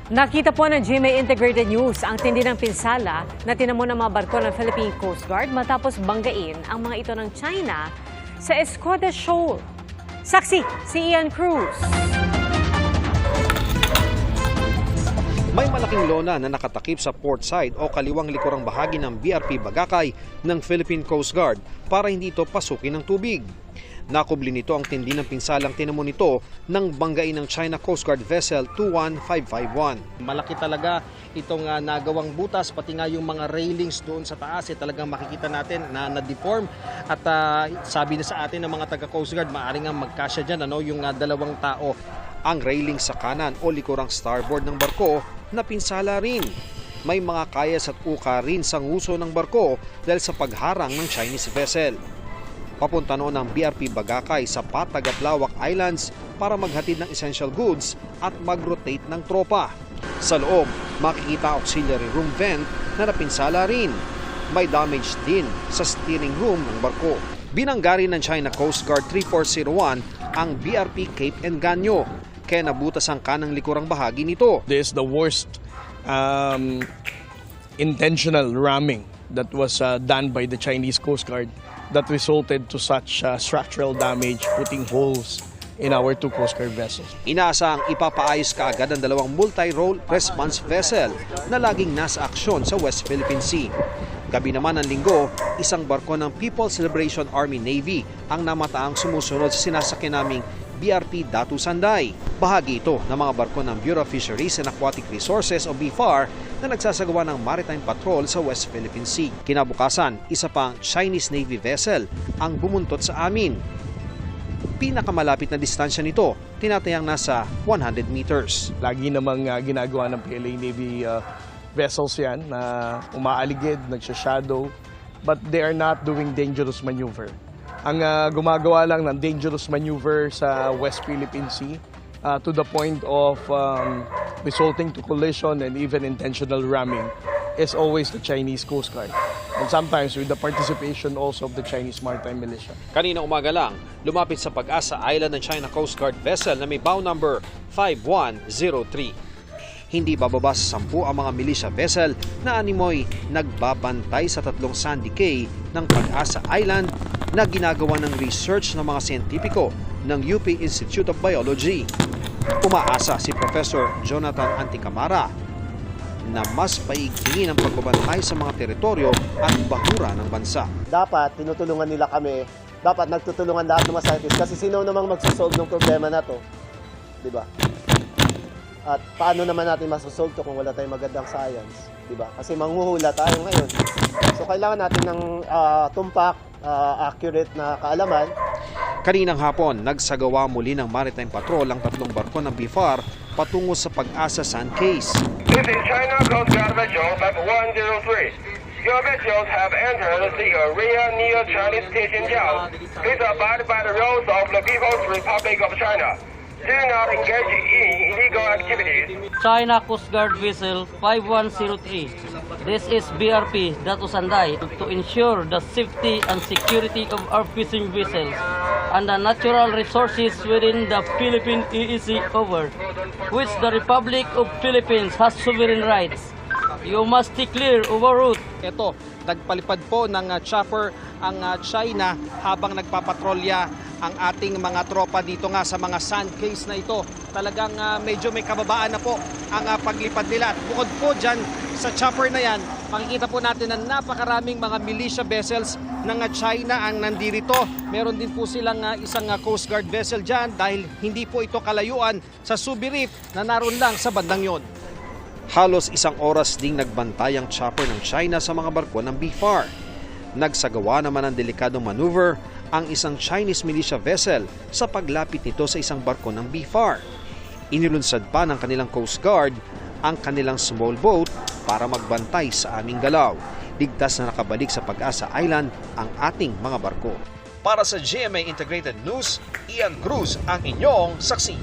Nakita po ng GMA Integrated News ang tindi ng pinsala na tinamo ng mga barko ng Philippine Coast Guard matapos banggain ang mga ito ng China sa Escoda Shoal. Saksi si Ian Cruz. May malaking lona na nakatakip sa port side o kaliwang likurang bahagi ng BRP Bagakay ng Philippine Coast Guard para hindi ito pasukin ng tubig. Nakubli nito ang tindi ng pinsalang tinamo nito ng banggain ng China Coast Guard vessel 21551. Malaki talaga itong nagawang butas, pati nga yung mga railings doon sa taas talagang makikita natin na na-deform at sabi na sa atin ng mga taga Coast Guard, maaaring nga magkasya dyan yung dalawang tao. Ang railing sa kanan o likurang starboard ng barko na pinsala rin. May mga kayas at uka rin sa nguso ng barko dahil sa pagharang ng Chinese vessel. Papunta noon ng BRP Bagakay sa Patag at Lawak Islands para maghatid ng essential goods at mag-rotate ng tropa. Sa loob, makikita auxiliary room vent na napinsala rin. May damage din sa steering room ng barko. Binanggari ng China Coast Guard 3401 ang BRP Cape Engaño, kaya nabutas ang kanang likurang bahagi nito. This is the worst intentional ramming that was done by the Chinese Coast Guard that resulted to such structural damage, putting holes in our two Coast Guard vessels. Inaasang ipapaayos kaagad ang dalawang multi-role response vessel na laging nasa aksyon sa West Philippine Sea. Gabi naman ng linggo, isang barko ng People's Liberation Army Navy ang namataang sumusunod sa sinasakyan naming BRP Datu Sanday. Bahagi ito ng mga barko ng Bureau of Fisheries and Aquatic Resources o BFAR na nagsasagawa ng maritime patrol sa West Philippine Sea. Kinabukasan, isa pang Chinese Navy vessel ang bumuntot sa amin. Pinakamalapit na distansya nito, tinatayang nasa 100 meters. Lagi namang ginagawa ng PLA Navy vessels yan na umaaligid, nagsha-shadow, but they are not doing dangerous maneuver. Ang gumagawa lang ng dangerous maneuver sa West Philippine Sea to the point of resulting to collision and even intentional ramming is always the Chinese Coast Guard. And sometimes with the participation also of the Chinese Maritime Militia. Kanina umaga lang, lumapit sa Pag-asa Island ng China Coast Guard vessel na may bow number 5103. Hindi bababa sa 10 ang mga militia vessel na animoy nagbabantay sa 3 sandy cay ng Pag-asa Island na ginagawa ng research ng mga siyentipiko ng UP Institute of Biology. Umaasa si Professor Jonathan Anticamara na mas paigtingin ang pagbabantay sa mga teritoryo at bahura ng bansa. Dapat tinutulungan nila kami, dapat nagtutulungan lahat ng mga scientists kasi sino namang magsosolve ng problema na to, di ba? At paano naman natin masosolve to kung wala tayong magandang science, di ba? Kasi manghuhula tayo ngayon. So kailangan natin ng tumpak, accurate na kaalaman. Kaninang hapon, nagsagawa muli ng maritime patrol ang 3 barko ng BFAR patungo sa Pag-asa Sand Case. This is China Coast Guard vessel 103. Your vessels have entered the area near Chinese Tianjiao. Please abide by the rules of the People's Republic of China. Do not engage in illegal activities. China Coast Guard vessel 5103. This is BRP Datu Sanday to ensure the safety and security of our fishing vessels and the natural resources within the Philippine EEZ over, which the Republic of Philippines has sovereign rights. You must stay clear over route. Ito, nagpalipad po ng chopper ang China habang nagpapatrolya ang ating mga tropa dito nga sa mga sand case na ito. Talagang medyo may kababaan na po ang paglipad nila. At bukod po dyan sa chopper na yan, makikita po natin na napakaraming mga militia vessels ng China ang nandirito. Meron din po silang isang Coast Guard vessel dyan dahil hindi po ito kalayuan sa Subi Reef na naroon lang sa bandang yon. Halos 1 oras ding nagbantay ang chopper ng China sa mga barko ng BFAR. Nagsagawa naman ng delikadong maneuver ang isang Chinese militia vessel sa paglapit nito sa isang barko ng BFAR. Inilunsad pa ng kanilang Coast Guard ang kanilang small boat para magbantay sa aming galaw. Ligtas na nakabalik sa Pag-asa Island ang ating mga barko. Para sa GMA Integrated News, Ian Cruz ang inyong saksi.